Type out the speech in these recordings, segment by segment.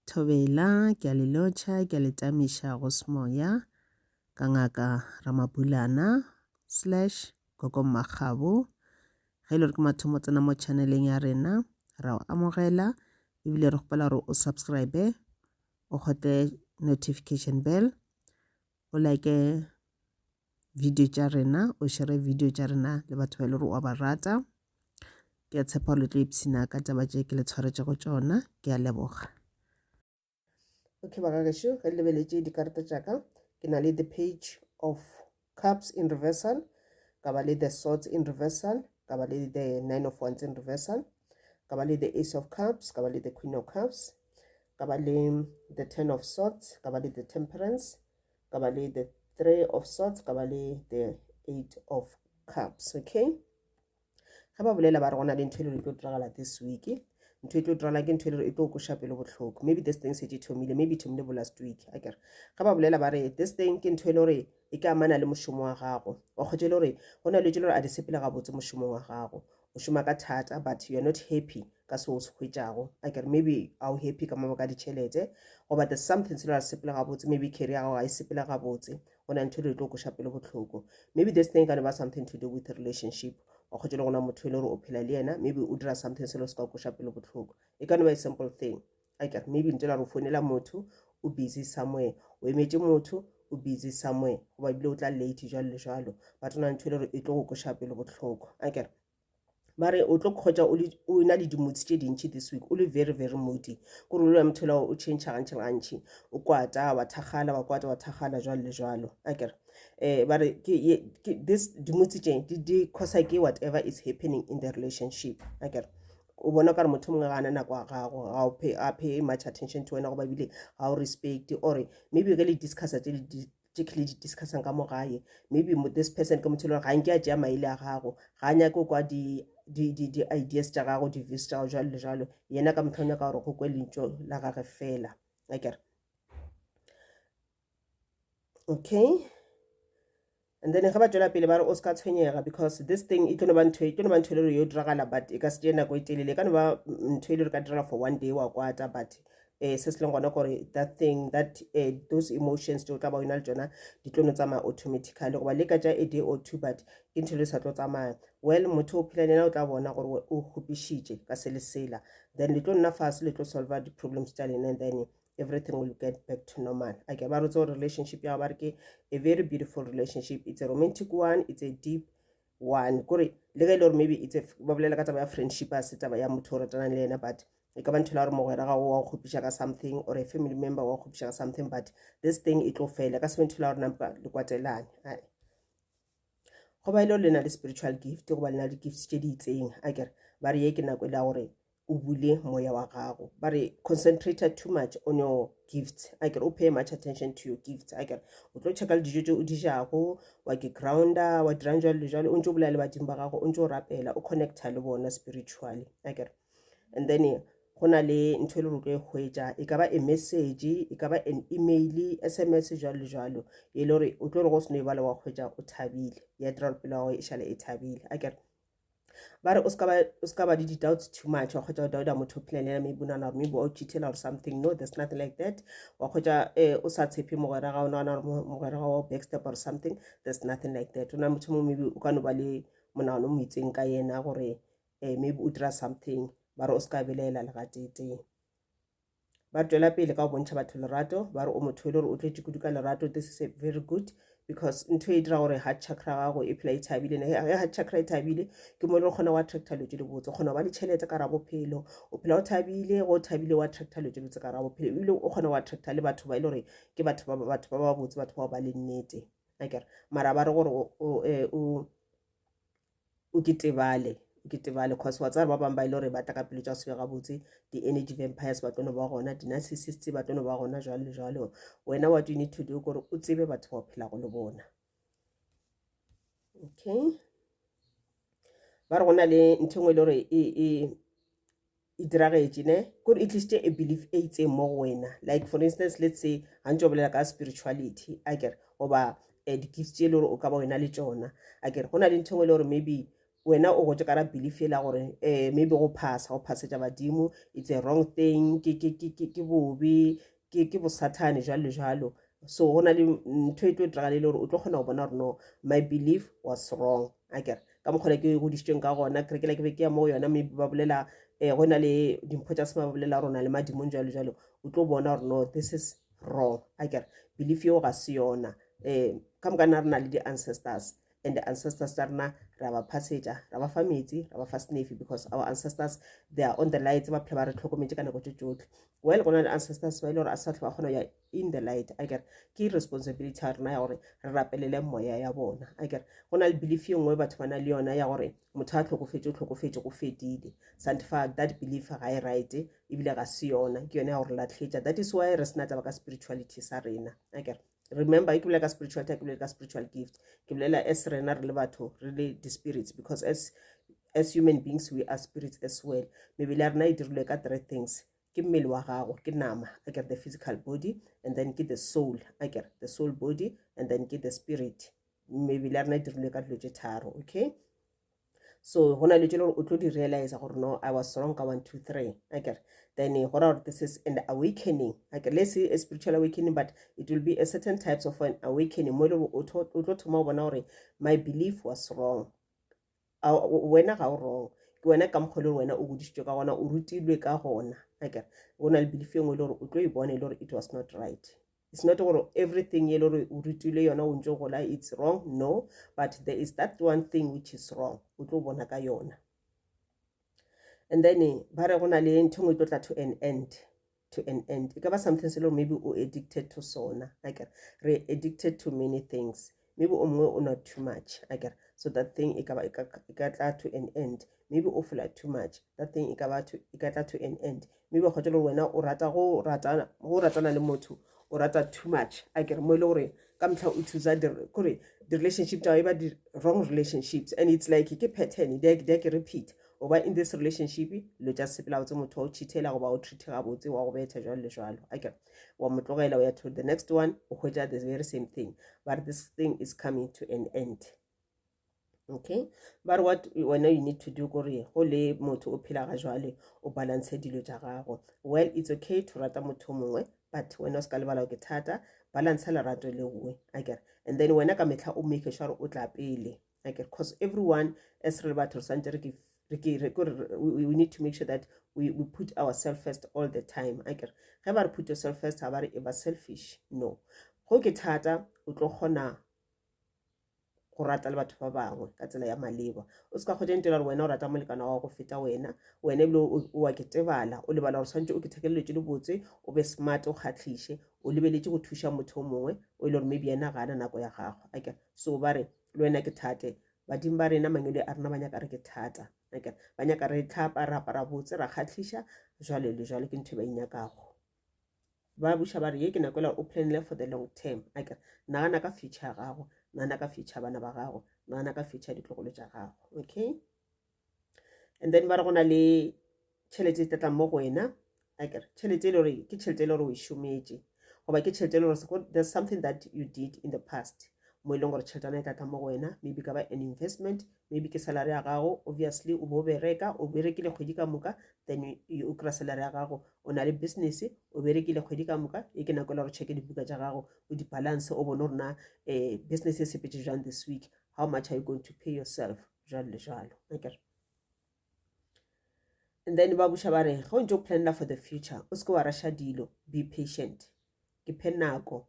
Thobela, ke a le lotjha, ke a le tamisha go semoya ka ngaka Ramabulana / Gogo Makgabo. Ge ile re ke mathomo tsena mo channeleng ya rena, ra o amogela ebile re gopela gore o subscribe, o kgote notification bell, o like video tša rena, o share video tša rena le batho ba ile gore o ba rata. Ke a tshepa le tlo ipsina ka taba tše ke le tshwaretše go tšona. Ke a leboga. Okay, bagagesho, re lebeletse dikarata tša ka. Ke na le the page of cups in reversal, ka ba le the swords in reversal, ka ba le the 9 of wands in reversal, ka ba le the ace of cups, ka ba le the queen of cups, ka ba le the 10 of swords, ka ba le the temperance, ka ba le the 3 of swords, ka ba le the 8 of cups. Okay, ga ba bolela ba re gona le ntho e le tlo diragala this week. Ntho e tlo diragala ke ntho e le e tlo koša pele botlhoko. Maybe this thing se e thomile, maybe thomile bo last week. A kere ga ba bolela ba re this thing ke ntho e le gore e ka amana le mošomo wa gago. Wa kgotse le gore go na le tse le gore a di sepele gabotse mošomong wa gago. O šoma ka thata but you are not happy ka se o se hwetšago. A kere maybe a o happy ka mabaka a ditšhelete, goba there's something se le gore a sepele gabotse, maybe career ya gago ga e sepele gabotse. Go na ntho e le tlo koša pele botlhoko. Maybe this thing can have something to do with a relationship. O kgotse le gona motho e le gore o phela le yena, maybe o dira something se le se ka koša pele botlhoko. E ka no ba a simple thing. A kere maybe ntse la re o founela motho o busy somewhere, o emetse motho o busy somewhere, goba ebile o tla late jalo le jalo, but ona ntho e le gore e tlo go koša pele botlhoko. A kere ba re o tlo kgotsa o na le dimotse tše dintši this week, o le very very moody, kore o le motho la o change gantši o kwata wa thagala wa kwata wa thagala jalo le jalo. A kere ba re this dimotse tše di causa ke whatever is happening in the relationship. A kere o bona ka re motho mongwe ga ana nako ya gago, ga o pay much attention to wena, goba ebile ga o respect, or maybe ke le discussa tše ke le di discussang ka mo gae. Maybe this person ke motho le ga nke a tšea maele a gago, ga a nyake kwa di ideas tša gago, di views tša gago jalo le jalo, yena ka motho o nyaka gore go kwe lentso la gage fela. A kere okay, and then ga ba tšwela pele ba re o ska tshwenyega, because this thing e tlo no ba ntho e le gore yo diragala, but e ka se tšee nako e telele, e ka no ba ntho e le gore ka diragala for one day wa kwata, but se se leng gona gore that thing that those emotions tšeo tla ba o na le tšona di tlo no tsamaya automatically, goba le ka tša a day or two, but ke ntho le sa tlo tsamaya. Well, motho o phela le yena o tla bona gore o kgopišitše ka se le sela, then le tlo nna fase le tlo solve di problems tša lena, and then everything will get back to normal. A ke ba re tso relationship ya ba re ke a very beautiful relationship, it's a romantic one, it's a deep one. Kore le ge le gore maybe it's a ba bolela ka taba ya friendship, a se taba ya motho o ratanang le yena, but e ka ba ntho la gore mogwera gago wa go kgopiša ka something, or a family member wa go kgopiša ka something, but this thing e tlo fela ka se ntho la gore nampa le kwatelane. Go ba ile le na le spiritual gift, goba le na le gifts tše di itseng. A kere ba re ye ke nako e la gore o bule moya wa gago, ba re concentrated too much on your gifts. A kere o pay much attention to your gifts. A kere o tlo check le dijo tše o di jago, wa ke grounder, wa dirang jalo le jalo, o ntse o bolela le badimo ba gago, o ntse o rapela, o connecta le bona spiritually. A kere and then go na le ntho e le gore o tlo e hwetša, e ka ba a message, e ka ba an email, SMS jalo le jalo, e le gore o tlo re go se no e bala wa hwetša o thabile, ya dira gore pelo ya gago e šale e thabile. A kere ba re o ska ba di doubts too much, wa kgotsa o dauda motho o phela le yena, maybe o nagana gore maybe o cheatela or something. No, there's nothing like that. Wa kgotsa o sa tshepe mogwera ga o nagana gore mogwera ga o backstab or something. There's nothing like that. O na motho mo maybe o ka no ba le monagano o mo itseng ka yena gore maybe o dira something, ba re o ska belela le gatete. Ba tšwela pele ka go bontšha batho lerato, ba re o motho e le gore o tletse kudu ka lerato. This is a very good, because ntho e dira gore heart chakra gago e phela e thabile. Ge heart chakra e thabile ke mo le kgona wa attracta lo tše di botse, o kgona ba le tšhelete ka ra bophelo, o phela o thabile, go thabile wa attracta lo tše botse ka ra bophelo, ebile o kgona wa attracta le batho ba ile gore ke batho ba botse, batho ba ba le nnete. A kere mara ba re gore o ketebale, cause wa tsara ba bang ba ile gore ba tla ka pele tša se ga botse, di-energy vampires ba tlono ba gona, di-narcissists ba tlono ba gona jalo le jalo. Wena what you need to do gore o tsebe batho ba phela go le bona. Okay, ba re gona le ntho ngwe le gore e diragetše ne, kore e tlisitše a belief e itseng mo go wena. Like for instance, let's say ga ntse o bolela ka spirituality, a kere goba di-gifts tše e le gore o ka ba wena le tšona. A kere go na le ntho ngwe le gore maybe wena o go tsekara belief la gore maybe go passetša badimo, it's a wrong thing, ke bobe, ke bosathane jalo. So go na le ntho e tlo dira le gore o tlo kgona go bona gore no, my belief was wrong. Akere ka mokgwa ke godisitsweng ka gona kere ke be ke ya mo yona maybe ba bolela go na le dimpho tša se ba bolela rona le madimong jalo o tlo bona gore no, this is wrong. Akere belief eo ga se yona ka moka nna re na le di-ancestors, and the ancestors tša rena ra ba passetša, ra ba fa metsi, ra ba fa snaffy, because our ancestors they are on the light, ba phela ba re tlhokometse ka nako tše tšohle. Well go na le ancestors ba ile gore a sa tle ba kgona ya in the light. Akere ke responsibility ya rena ya gore re rapelele moya ya bona. Akere go na le belief e nngwe batho ba na le yona ya gore motho a tlhokofetse go fedile. Sanctify that belief ga e right, ebile ga se yona, ke yone ya gore latlhetša. That is why re sena taba ka spirituality sa rena. Akere remember ke bolela ka spirituality, ke bolela ka spiritual gift, ke bolela as rena re le batho re le di-spirits, because as human beings we are spirits as well. Mebele ya rena e dirilwe ka 3 things. Ke mmele wa gago, ke nama, akere the physical body, and then ke the soul, akere the soul body, and then ke the spirit. Mebele ya rena e dirilwe ka dilo tše tharo. Okay, so go na le tše le gore o tlo di realize gore no, I was wrong ka 1 2 3. Akere then this is an awakening. Akere let's say a spiritual awakening, but it will be a certain types of an awakening mo le o tlo thoma bona gore my belief was wrong. Wena ga o wrong, ke wena ka mokgwa le wena o godisitswe ka gona, o rutilwe ka gona. Akere go na le belief e nngwe le gore o tlo e bona le gore it was not right. It's not gore everything ye le gore o rutilwe yona o ntse gola it's wrong, no, but there is that one thing which is wrong, o tlo bona ka yona. And then ba re go na le ntho e tlo tla to an end. E ka ba something se le maybe o addicted to sona. Akere re addicted to many things, maybe o mongwe o not too much. Akere so that thing e ka tla to an end. Maybe o feel too much, that thing e ka tla to an end. Maybe go tla wena o rata go ratana le motho, o rata too much. Akere mo ile gore ka mtlha o thusa the relationship tša eba di wrong relationships, and it's like ke pattern they ke repeat. Oba in this relationship lo tša sepela botse motho o cheatela goba o treat ga botse wa go betha jalo le jalo. Akere wa mo tlogela o ya to the next one o hwetša the very same thing, but this thing is coming to an end. Okay, but what wena you need to do gore go le motho o phela ga jwale o balance dilo tša gago. Well, it's okay to rata motho mongwe, but wena o ska lebala ke thata, balance lerato le nngwe. Akere and then wena ka mehla o make sure o tla pele. Akere because everyone as re batho santse we need to make sure that we put ourselves first all the time. Akere ge ba re put yourself first ha ba re eba selfish, no. Go ke thata o tlo kgona go rata le batho ba bangwe ka tsela ya maleba. O ska kgotsa ntela gore wena o rata molekano wa go feta wena ebile o wa ketebala o lebala gore tshwantse o kethekeletse le botse, o be smart, o kgatlhishe, o lebeletse go thuša motho mongwe o ile gore maybe yena ga ana nako ya gago. Akere so ba re le wena ke thate, badimo ba rena mangwele a rena ba nyaka re ke thata. Akere ba nyaka re tlhapa ra apara botse ra kgatlhisha jwale le jwale, ke ntho ba inyakago. Ba buša ba re ye ke nako ela o planle for the long term. Akere nagana ka future ya gago, nagana ka future bana ba gago, nagana ka future ditlogolo tša gago. Okay, and then ba re go na le tšhelete tla mo go wena. Akere tšhelete e le gore ke tšhelete e le gore o e šometše, goba ke tšhelete e le gore there's something that you did in the past mo e leng gore tšheletana e tla mo go wena. Maybe ka ba an investment, maybe ke salary ya gago, obviously o bo bereka, o berekile kgwedi ka moka, then o kry salary ya gago. O na le business, o berekile kgwedi ka moka, e ke nako le gore check dibuka tša gago o di balance, o bone gore na business e sepetse jang this week, how much are you going to pay yourself jalo le jalo. Akere and then ba buša ba re go ntse o planla for the future, o seke wa rasha dilo, be patient, ke phe nako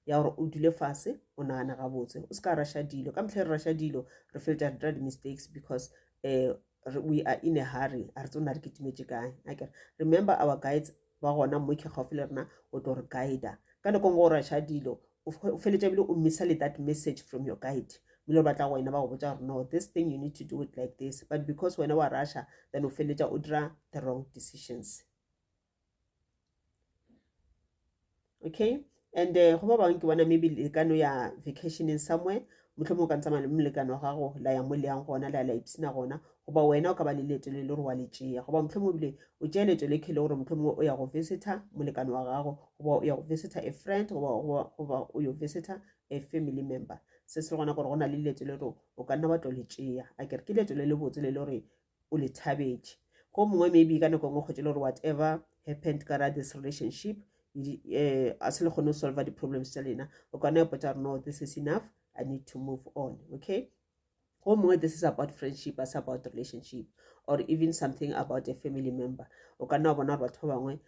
ya gore o dule fase o nagana gabotse, o seka rasha dilo. Ka mtlha re rasha dilo re fetša re dira mistakes because we are in a hurry, a re tsona re ketimetse kae. Akere remember our guides ba gona mo ke gaufi le rena o tlo re guida ka nako ngwe o rasha dilo o feletša bile o missa le that message from your guide. Bile ba tla go wena ba go botsa gore no, this thing you need to do it like this, but because wena wa rasha then o feletša o dira the wrong decisions. Okay, and go ba bangwe ke bona maybe le ka no ya vacationing somewhere, mohlomong o ka ntsamaya le molekano wa gago la ya mo le yang gona la ipsina gona, goba wena o ka ba le leeto le le gore wa le tšea, goba mohlomong bile o tšea leeto le khele gore mohlomong o ya go visita molekano wa gago, goba o ya go visita a friend, goba o ya go visita a family member. se se gona gore go na le leeto le gore o ka nna wa tlo le tšea a kere ke leeto le le botse le gore o le thabetše go mongwe maybe ka nako ngwe kgotse le gore whatever happened ka this relationship a se le kgone go solve di-problems tša lena o ka nna ipotsa gore no this is enough, I need to move on. Okay, go mongwe this is about friendship, as about relationship, or even something about a family member. O ka nna bona batho ba bangwe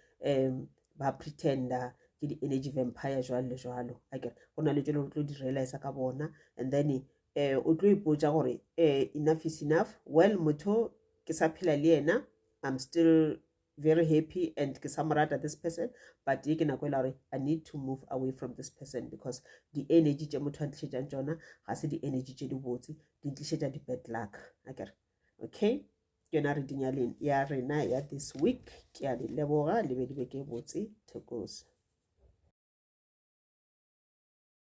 ba pretenda ke di-energy vampire jwalo le jwalo a kere go na le tšele o tlo di realize ka bona and then o tlo ipotsa gore enough is enough. Well, motho ke sa phela le yena, I'm still very happy and ke sa morata this person, but ye ke nako ela gore I need to move away from this person because the energy tše motho a ntlišetšang tšona ga se di-energy tše di botse, di ntlišetša di-bad luck a kere. Okay, ke yona reading ya rena ya this week. Ke a le leboga le be di be ke botse. Thokose.